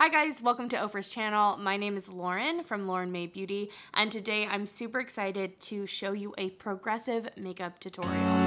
Hi guys, welcome to Ofra's channel. My name is Lauren from Lauren May Beauty, and today I'm super excited to show you a progressive makeup tutorial.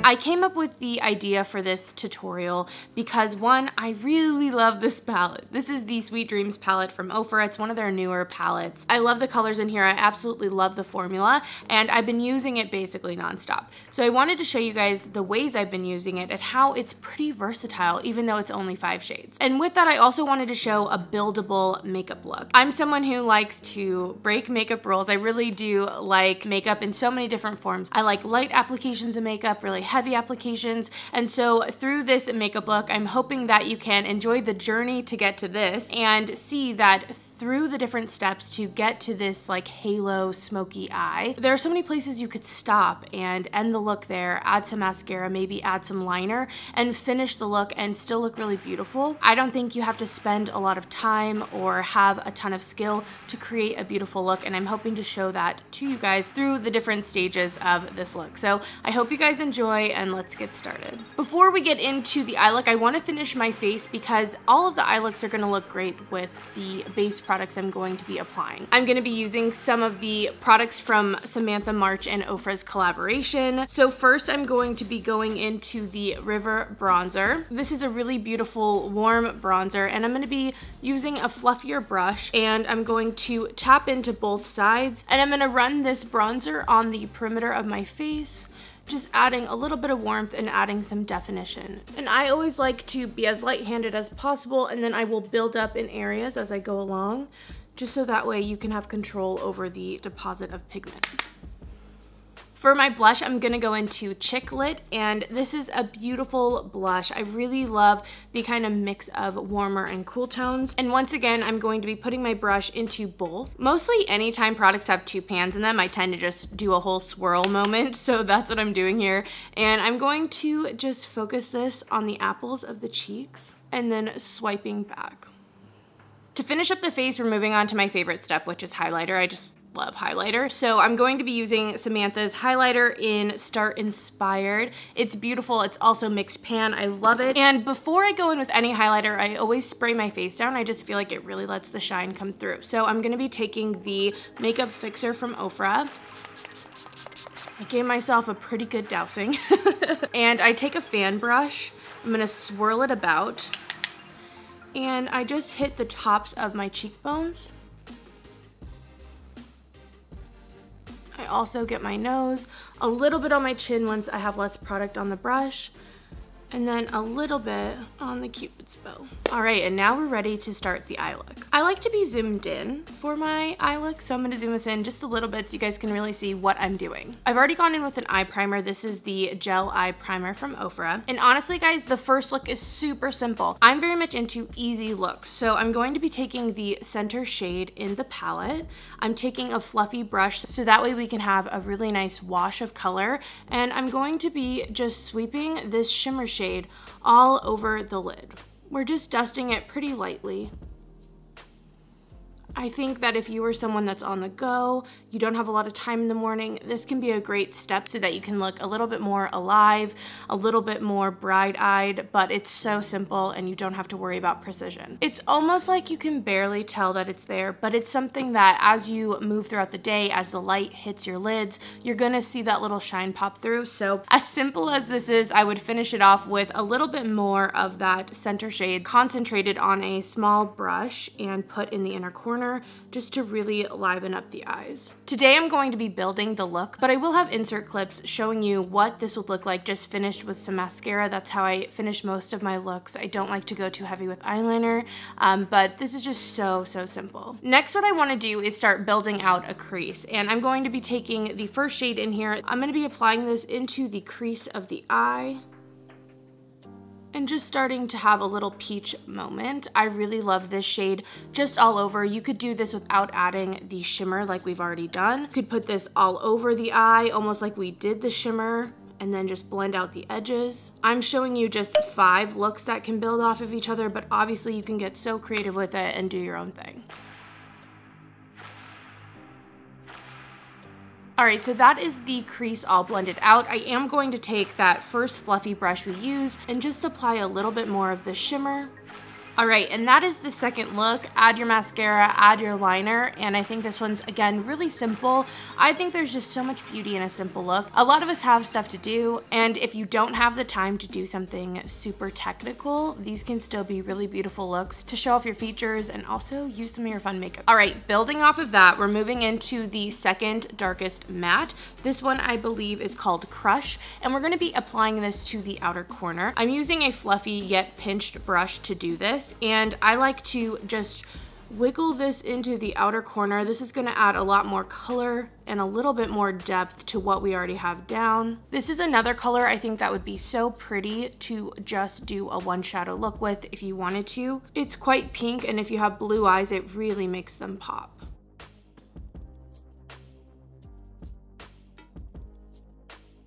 I came up with the idea for this tutorial because one, I really love this palette. This is the Sweet Dreams palette from Ofra. It's one of their newer palettes. I love the colors in here. I absolutely love the formula, and I've been using it basically nonstop. So I wanted to show you guys the ways I've been using it and how it's pretty versatile, even though it's only 5 shades. And with that, I also wanted to show a buildable makeup look. I'm someone who likes to break makeup rules. I really do like makeup in so many different forms. I like light applications of makeup, really heavy applications, and so through this makeup look, I'm hoping that you can enjoy the journey to get to this and see that through the different steps to get to this like halo smoky eye. There are so many places you could stop and end the look there, add some mascara, maybe add some liner, and finish the look and still look really beautiful. I don't think you have to spend a lot of time or have a ton of skill to create a beautiful look, and I'm hoping to show that to you guys through the different stages of this look. So I hope you guys enjoy, and let's get started. Before we get into the eye look, I want to finish my face because all of the eye looks are going to look great with the base products I'm going to be applying. I'm going to be using some of the products from Samantha March and Ofra's collaboration. So first I'm going to be going into the River bronzer. This is a really beautiful warm bronzer, and I'm going to be using a fluffier brush, and I'm going to tap into both sides, and I'm going to run this bronzer on the perimeter of my face, just adding a little bit of warmth and adding some definition. And I always like to be as light-handed as possible, and then I will build up in areas as I go along, just so that way you can have control over the deposit of pigment. For my blush, I'm gonna go into Chick Lit, and this is a beautiful blush. I really love the kind of mix of warmer and cool tones. And once again, I'm going to be putting my brush into both. Mostly anytime products have 2 pans in them, I tend to just do a whole swirl moment, so that's what I'm doing here. And I'm going to just focus this on the apples of the cheeks and then swiping back. To finish up the face, we're moving on to my favorite step, which is highlighter. I just love highlighter. So I'm going to be using Samantha's highlighter in Start Inspired. It's beautiful. It's also mixed pan. I love it. And before I go in with any highlighter, I always spray my face down. I just feel like it really lets the shine come through. So I'm going to be taking the Makeup Fixer from Ofra. I gave myself a pretty good dousing. And I take a fan brush. I'm going to swirl it about. And I just hit the tops of my cheekbones. I also get my nose, a little bit on my chin once I have less product on the brush, and then a little bit on the Cupid's bow. All right, and now we're ready to start the eye look. I like to be zoomed in for my eye look, so I'm gonna zoom this in just a little bit so you guys can really see what I'm doing. I've already gone in with an eye primer. This is the Gel Eye Primer from Ofra. And honestly, guys, the first look is super simple. I'm very much into easy looks, so I'm going to be taking the center shade in the palette. I'm taking a fluffy brush so that way we can have a really nice wash of color, and I'm going to be just sweeping this shimmer shade all over the lid. We're just dusting it pretty lightly. I think that if you are someone that's on the go, you don't have a lot of time in the morning, this can be a great step so that you can look a little bit more alive, a little bit more bright-eyed, but it's so simple and you don't have to worry about precision. It's almost like you can barely tell that it's there, but it's something that as you move throughout the day, as the light hits your lids, you're gonna see that little shine pop through. So as simple as this is, I would finish it off with a little bit more of that center shade concentrated on a small brush and put in the inner corner, just to really liven up the eyes. Today I'm going to be building the look, but I will have insert clips showing you what this would look like just finished with some mascara. That's how I finish most of my looks. I don't like to go too heavy with eyeliner, but this is just so simple. Next, what I want to do is start building out a crease, and I'm going to be taking the first shade in here. I'm going to be applying this into the crease of the eye, and just starting to have a little peach moment. I really love this shade just all over. You could do this without adding the shimmer like we've already done. You could put this all over the eye, almost like we did the shimmer, and then just blend out the edges. I'm showing you just 5 looks that can build off of each other, but obviously you can get so creative with it and do your own thing. All right, so that is the crease all blended out. I am going to take that first fluffy brush we used and just apply a little bit more of the shimmer. All right, and that is the second look. Add your mascara, add your liner, and I think this one's, again, really simple. I think there's just so much beauty in a simple look. A lot of us have stuff to do, and if you don't have the time to do something super technical, these can still be really beautiful looks to show off your features and also use some of your fun makeup. All right, building off of that, we're moving into the second darkest matte. This one I believe is called Crush, and we're gonna be applying this to the outer corner. I'm using a fluffy yet pinched brush to do this, and I like to just wiggle this into the outer corner. This is going to add a lot more color and a little bit more depth to what we already have down. This is another color I think that would be so pretty to just do a one shadow look with if you wanted to. It's quite pink, and if you have blue eyes, it really makes them pop.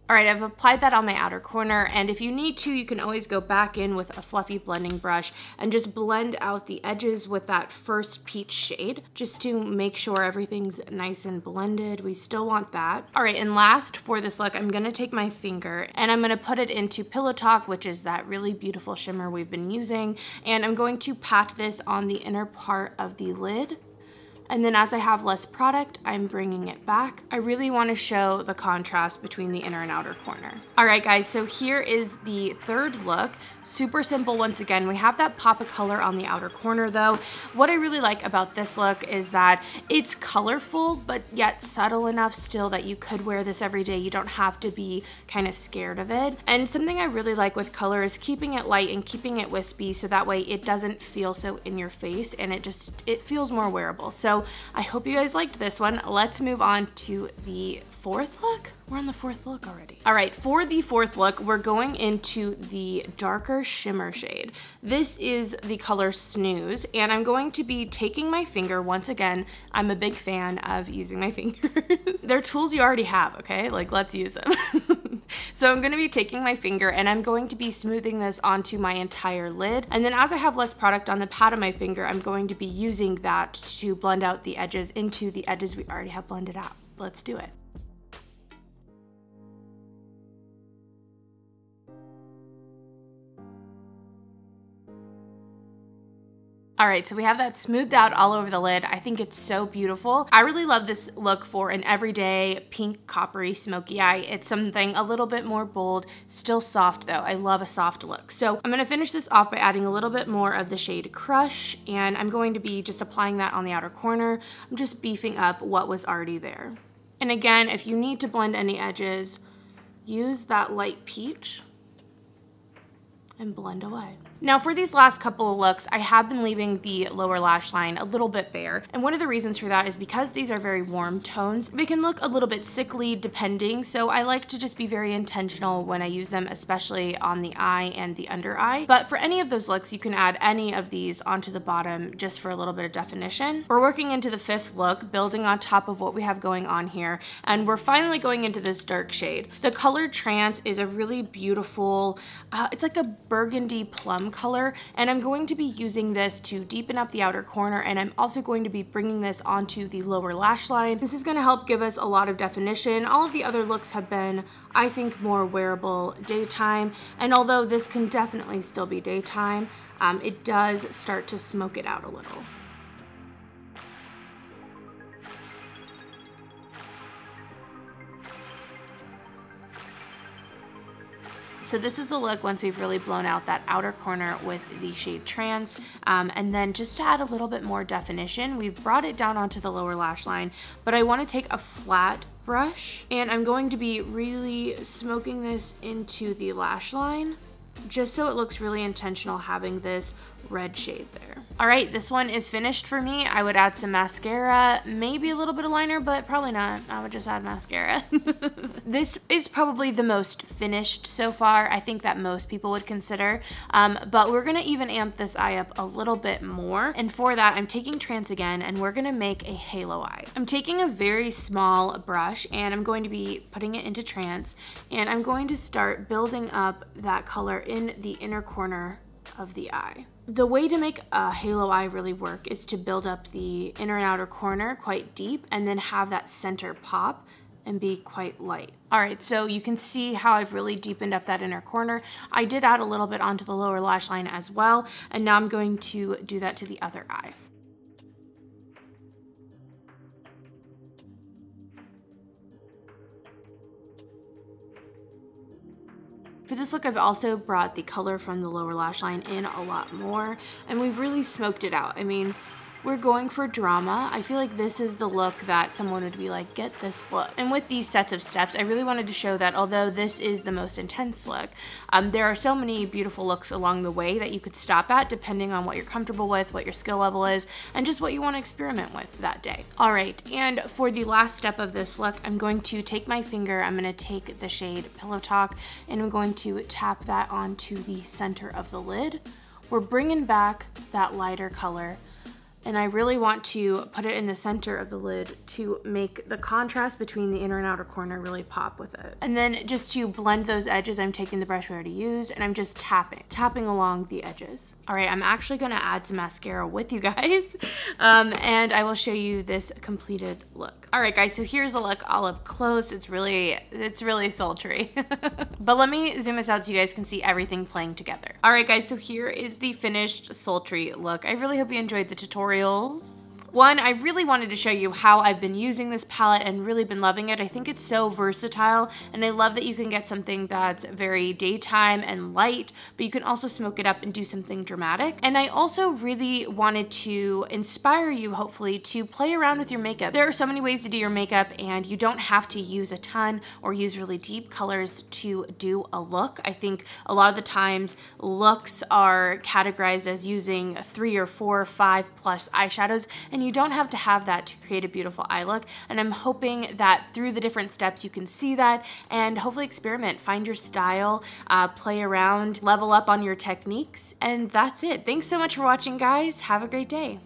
All right, I've applied that on my outer corner, and if you need to, you can always go back in with a fluffy blending brush and just blend out the edges with that first peach shade, just to make sure everything's nice and blended. We still want that. All right, and last for this look, I'm gonna take my finger and I'm gonna put it into Pillow Talk, which is that really beautiful shimmer we've been using, and I'm going to pat this on the inner part of the lid. And then as I have less product, I'm bringing it back. I really want to show the contrast between the inner and outer corner. All right, guys, so here is the third look. Super simple once again. We have that pop of color on the outer corner though. What I really like about this look is that it's colorful, but yet subtle enough still that you could wear this every day. You don't have to be kind of scared of it. And something I really like with color is keeping it light and keeping it wispy, so that way it doesn't feel so in your face and it feels more wearable. So I hope you guys liked this one. Let's move on to the fourth look. We're on the fourth look already. All right, for the fourth look, we're going into the darker shimmer shade. This is the color Snooze, and I'm going to be taking my finger once again. I'm a big fan of using my fingers. They're tools you already have, okay? Like, let's use them. So I'm gonna be taking my finger and I'm going to be smoothing this onto my entire lid. And then as I have less product on the pad of my finger, I'm going to be using that to blend out the edges into the edges we already have blended out. Let's do it. All right, so we have that smoothed out all over the lid. I think it's so beautiful. I really love this look for an everyday pink coppery smoky eye. It's something a little bit more bold, still soft though. I love a soft look. So I'm gonna finish this off by adding a little bit more of the shade Crush, and I'm going to be just applying that on the outer corner. I'm just beefing up what was already there. And again, if you need to blend any edges, use that light peach and blend away. Now for these last couple of looks, I have been leaving the lower lash line a little bit bare. And one of the reasons for that is because these are very warm tones, they can look a little bit sickly depending. So I like to just be very intentional when I use them, especially on the eye and the under eye. But for any of those looks, you can add any of these onto the bottom just for a little bit of definition. We're working into the fifth look, building on top of what we have going on here. And we're finally going into this dark shade. The color Trance is a really beautiful, it's like a burgundy plum color, and I'm going to be using this to deepen up the outer corner, and I'm also going to be bringing this onto the lower lash line. This is going to help give us a lot of definition. All of the other looks have been, I think, more wearable daytime, and although this can definitely still be daytime, it does start to smoke it out a little. So this is the look once we've really blown out that outer corner with the shade Trance. And then just to add a little bit more definition, we've brought it down onto the lower lash line, but I want to take a flat brush and I'm going to be really smoking this into the lash line, just so it looks really intentional having this red shade there. All right, this one is finished for me. I would add some mascara, maybe a little bit of liner, but probably not. I would just add mascara. This is probably the most finished so far. I think that most people would consider, but we're gonna even amp this eye up a little bit more. And for that, I'm taking Trance again, and we're gonna make a halo eye. I'm taking a very small brush, and I'm going to be putting it into Trance, and I'm going to start building up that color in the inner corner of the eye. The way to make a halo eye really work is to build up the inner and outer corner quite deep and then have that center pop and be quite light. All right, so you can see how I've really deepened up that inner corner. I did add a little bit onto the lower lash line as well, and now I'm going to do that to the other eye. For this look, I've also brought the color from the lower lash line in a lot more, and we've really smoked it out. I mean, we're going for drama. I feel like this is the look that someone would be like, get this look. And with these sets of steps, I really wanted to show that although this is the most intense look, there are so many beautiful looks along the way that you could stop at depending on what you're comfortable with, what your skill level is, and just what you want to experiment with that day. All right, and for the last step of this look, I'm going to take my finger, I'm going to take the shade Pillow Talk, and I'm going to tap that onto the center of the lid. We're bringing back that lighter color, and I really want to put it in the center of the lid to make the contrast between the inner and outer corner really pop with it. And then just to blend those edges, I'm taking the brush we already used and I'm just tapping along the edges. All right, I'm actually gonna add some mascara with you guys and I will show you this completed look. All right guys, so here's the look all up close. It's really sultry. But let me zoom this out so you guys can see everything playing together. All right guys, so here is the finished sultry look. I really hope you enjoyed the tutorials. One, I really wanted to show you how I've been using this palette and really been loving it. I think it's so versatile, and I love that you can get something that's very daytime and light, but you can also smoke it up and do something dramatic. And I also really wanted to inspire you, hopefully, to play around with your makeup. There are so many ways to do your makeup, and you don't have to use a ton or use really deep colors to do a look. I think a lot of the times looks are categorized as using 3 or 4 or 5 plus eyeshadows, and you don't have to have that to create a beautiful eye look. And I'm hoping that through the different steps you can see that and hopefully experiment, find your style, play around, level up on your techniques, and that's it. Thanks so much for watching, guys. Have a great day.